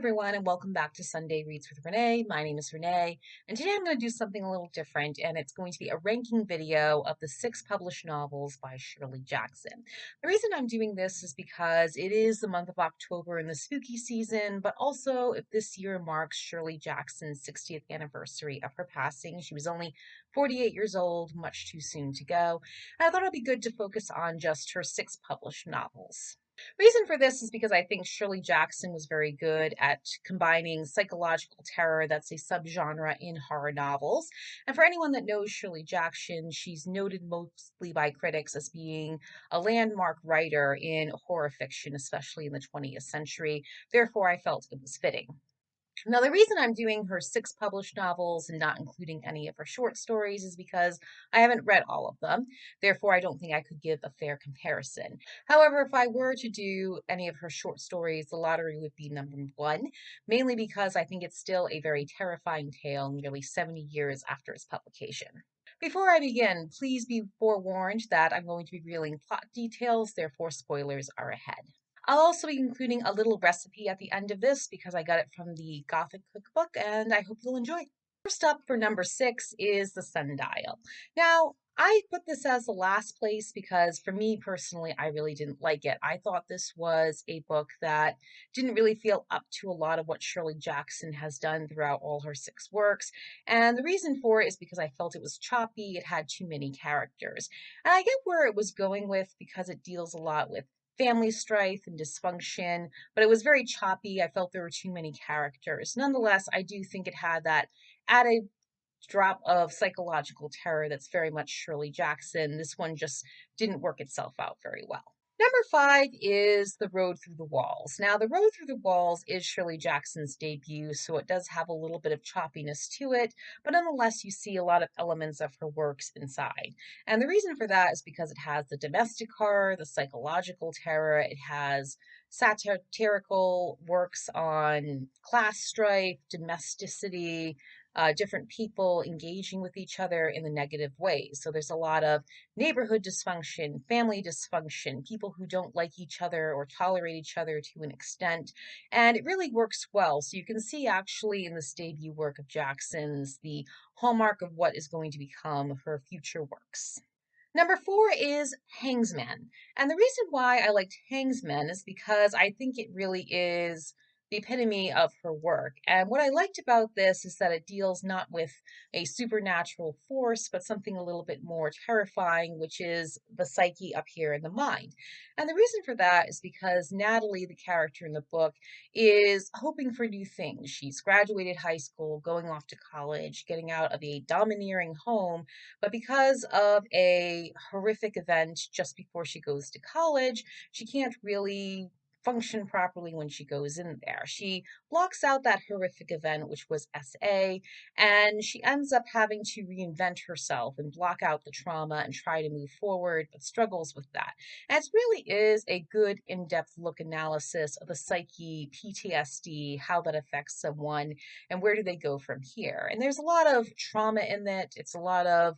everyone, and welcome back to Sunday Reads with Renee. My name is Renee, and today I'm going to do something a little different, and it's going to be a ranking video of the 6 published novels by Shirley Jackson. The reason I'm doing this is because it is the month of October in the spooky season, but also if this year marks Shirley Jackson's 60th anniversary of her passing. She was only 48 years old, much too soon to go. And I thought it'd be good to focus on just her 6 published novels. Reason for this is because I think Shirley Jackson was very good at combining psychological terror, that's a subgenre in horror novels. And for anyone that knows Shirley Jackson, she's noted mostly by critics as being a landmark writer in horror fiction, especially in the 20th century. Therefore, I felt it was fitting. Now, the reason I'm doing her 6 published novels and not including any of her short stories is because I haven't read all of them. Therefore, I don't think I could give a fair comparison. However, if I were to do any of her short stories, The Lottery would be number 1, mainly because I think it's still a very terrifying tale nearly 70 years after its publication. Before I begin, please be forewarned that I'm going to be revealing plot details, therefore spoilers are ahead. I'll also be including a little recipe at the end of this because I got it from the Gothic cookbook and I hope you'll enjoy. First up for number 6 is the Sundial. Now, I put this as the last place because for me personally, I really didn't like it. I thought this was a book that didn't really feel up to a lot of what Shirley Jackson has done throughout all her 6 works. And the reason for it is because I felt it was choppy, it had too many characters. And I get where it was going with because it deals a lot with family strife and dysfunction, but it was very choppy. I felt there were too many characters. Nonetheless, I do think it had that added drop of psychological terror that's very much Shirley Jackson. This one just didn't work itself out very well. Number 5 is The Road Through the Walls. Now, The Road Through the Walls is Shirley Jackson's debut, so it does have a little bit of choppiness to it, but nonetheless, you see a lot of elements of her works inside. And the reason for that is because it has the domestic horror, the psychological terror, it has satirical works on class strife, domesticity, different people engaging with each other in the negative ways. So there's a lot of neighborhood dysfunction, family dysfunction, people who don't like each other or tolerate each other to an extent. And it really works well. So you can see actually in this debut work of Jackson's the hallmark of what is going to become her future works. Number 4 is Hangsaman. And the reason why I liked Hangsaman is because I think it really is the epitome of her work. And what I liked about this is that it deals not with a supernatural force, but something a little bit more terrifying, which is the psyche up here in the mind. And the reason for that is because Natalie, the character in the book, is hoping for new things. She's graduated high school, going off to college, getting out of a domineering home, but because of a horrific event just before she goes to college, she can't really function properly when she goes in there. She blocks out that horrific event, which was SA, and she ends up having to reinvent herself and block out the trauma and try to move forward, but struggles with that. And it really is a good in-depth look analysis of the psyche, PTSD, how that affects someone, and where do they go from here. And there's a lot of trauma in it. It's a lot of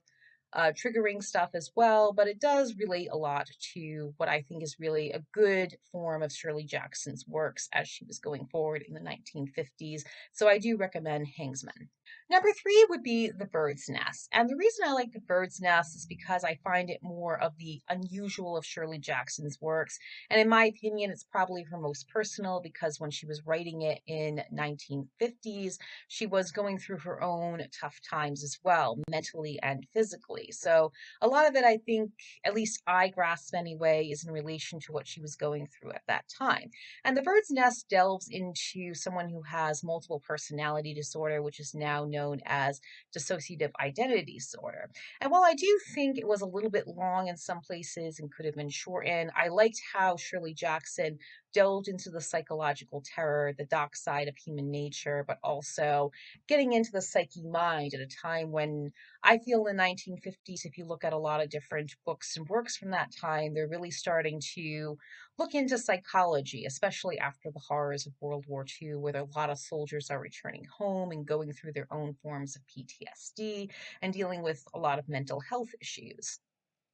triggering stuff as well, but it does relate a lot to what I think is really a good form of Shirley Jackson's works as she was going forward in the 1950s. So I do recommend Hangsaman. Number 3 would be The Bird's Nest. And the reason I like The Bird's Nest is because I find it more of the unusual of Shirley Jackson's works. And in my opinion, it's probably her most personal because when she was writing it in 1950s, she was going through her own tough times as well, mentally and physically. So a lot of it, I think, at least I grasp anyway, is in relation to what she was going through at that time. And The Bird's Nest delves into someone who has multiple personality disorder, which is now known as dissociative identity disorder. And while I do think it was a little bit long in some places and could have been shortened, I liked how Shirley Jackson delved into the psychological terror, the dark side of human nature, but also getting into the psyche mind at a time when I feel in the 1950s, if you look at a lot of different books and works from that time, they're really starting to look into psychology, especially after the horrors of World War II, where a lot of soldiers are returning home and going through their own forms of PTSD and dealing with a lot of mental health issues.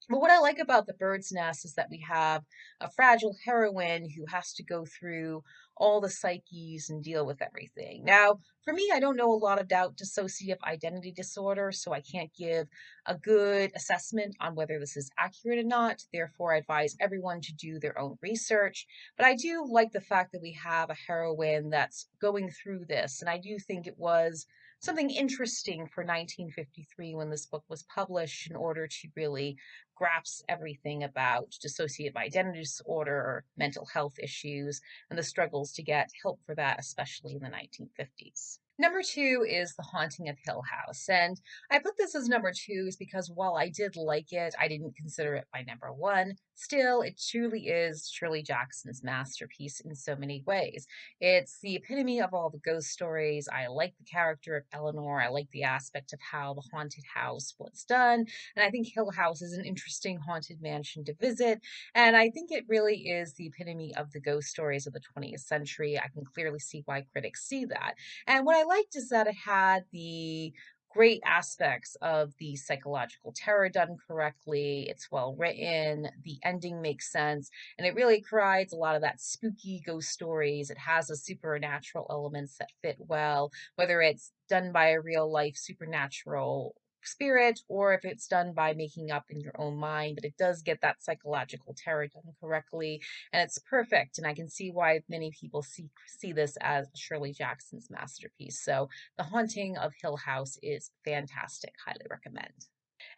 But what I like about The Bird's Nest is that we have a fragile heroine who has to go through all the psyches and deal with everything. Now, for me, I don't know a lot about dissociative identity disorder, so I can't give a good assessment on whether this is accurate or not. Therefore, I advise everyone to do their own research. But I do like the fact that we have a heroine that's going through this, and I do think it was something interesting for 1953 when this book was published in order to really grasps everything about dissociative identity disorder or mental health issues and the struggles to get help for that, especially in the 1950s. Number two is The Haunting of Hill House. And I put this as number two is because while I did like it, I didn't consider it my number one. Still, it truly is Shirley Jackson's masterpiece in so many ways. It's the epitome of all the ghost stories. I like the character of Eleanor. I like the aspect of how the haunted house was done. And I think Hill House is an interesting haunted mansion to visit. And I think it really is the epitome of the ghost stories of the 20th century. I can clearly see why critics see that. And what I liked is that it had the great aspects of the psychological terror done correctly. It's well written, the ending makes sense, and it really provides a lot of that spooky ghost stories. It has the supernatural elements that fit well, whether it's done by a real life supernatural spirit or if it's done by making up in your own mind, but it does get that psychological terror done correctly, and it's perfect. And I can see why many people see this as Shirley Jackson's masterpiece. So The Haunting of Hill House is fantastic. Highly recommend.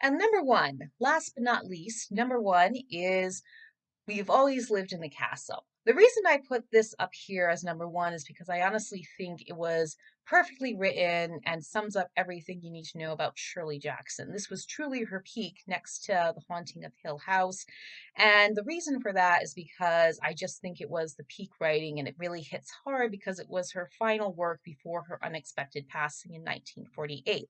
And number one, last but not least, number one is We've Always Lived in the Castle. The reason I put this up here as number one is because I honestly think it was perfectly written and sums up everything you need to know about Shirley Jackson. This was truly her peak next to The Haunting of Hill House. And the reason for that is because I just think it was the peak writing, and it really hits hard because it was her final work before her unexpected passing in 1948.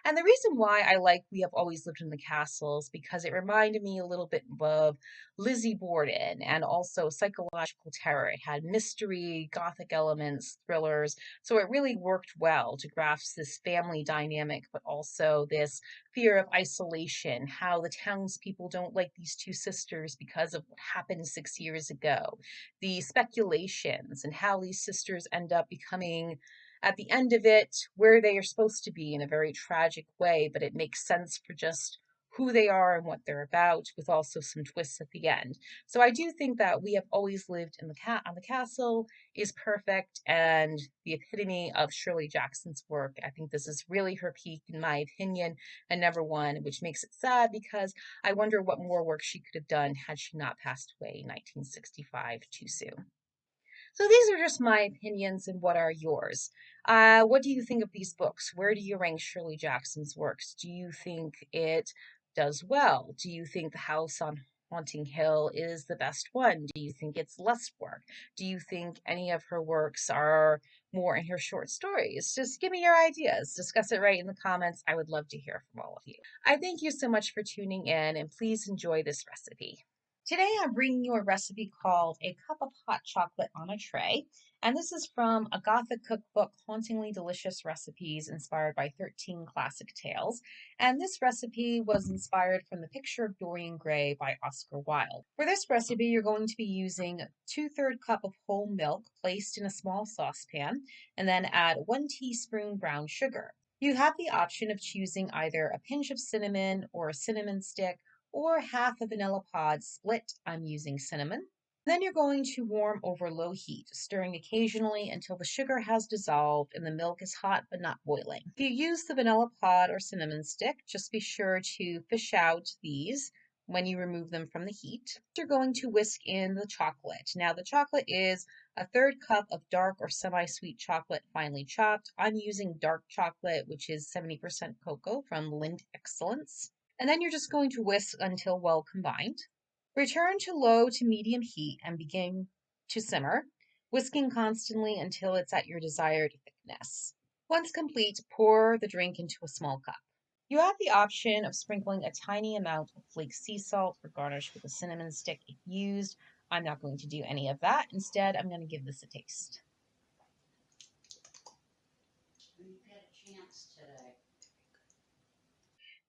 And the reason why I like We Have Always Lived in the Castle is because it reminded me a little bit of Lizzie Borden and also psychological terror. It had mystery, gothic elements, thrillers. So it really worked well to grasp this family dynamic, but also this fear of isolation, how the townspeople don't like these two sisters because of what happened 6 years ago, the speculations, and how these sisters end up becoming at the end of it where they are supposed to be in a very tragic way, but it makes sense for just who they are and what they're about, with also some twists at the end. So I do think that We Have Always Lived in on the Castle is perfect and the epitome of Shirley Jackson's work. I think this is really her peak, in my opinion, and number one, which makes it sad because I wonder what more work she could have done had she not passed away in 1965 too soon. So these are just my opinions, and what are yours? What do you think of these books? Where do you rank Shirley Jackson's works? Do you think it does well? Do you think The House on Haunting Hill is the best one? Do you think it's less work? Do you think any of her works are more in her short stories? Just give me your ideas. Discuss it right in the comments. I would love to hear from all of you. I thank you so much for tuning in, and please enjoy this recipe. Today I'm bringing you a recipe called A Cup of Hot Chocolate on a Tray, and this is from a Gothic cookbook, Hauntingly Delicious Recipes, inspired by 13 Classic Tales. And this recipe was inspired from The Picture of Dorian Gray by Oscar Wilde. For this recipe, you're going to be using 2/3 cup of whole milk placed in a small saucepan, and then add 1 teaspoon brown sugar. You have the option of choosing either a pinch of cinnamon or a cinnamon stick, or half a vanilla pod split. I'm using cinnamon. Then you're going to warm over low heat, stirring occasionally until the sugar has dissolved and the milk is hot but not boiling. If you use the vanilla pod or cinnamon stick, just be sure to fish out these when you remove them from the heat. You're going to whisk in the chocolate. Now the chocolate is a 1/3 cup of dark or semi-sweet chocolate finely chopped. I'm using dark chocolate, which is 70% cocoa from Lind Excellence. And then you're just going to whisk until well combined. Return to low to medium heat and begin to simmer, whisking constantly until it's at your desired thickness. Once complete, pour the drink into a small cup. You have the option of sprinkling a tiny amount of flaked sea salt or garnish with a cinnamon stick if used. I'm not going to do any of that. Instead, I'm going to give this a taste.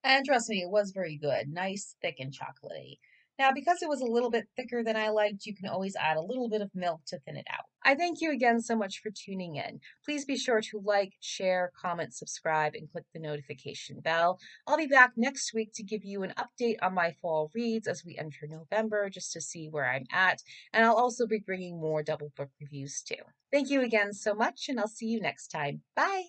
And trust me, it was very good. Nice, thick, and chocolatey. Now, because it was a little bit thicker than I liked, you can always add a little bit of milk to thin it out. I thank you again so much for tuning in. Please be sure to like, share, comment, subscribe, and click the notification bell. I'll be back next week to give you an update on my fall reads as we enter November, just to see where I'm at. And I'll also be bringing more double book reviews too. Thank you again so much, and I'll see you next time. Bye.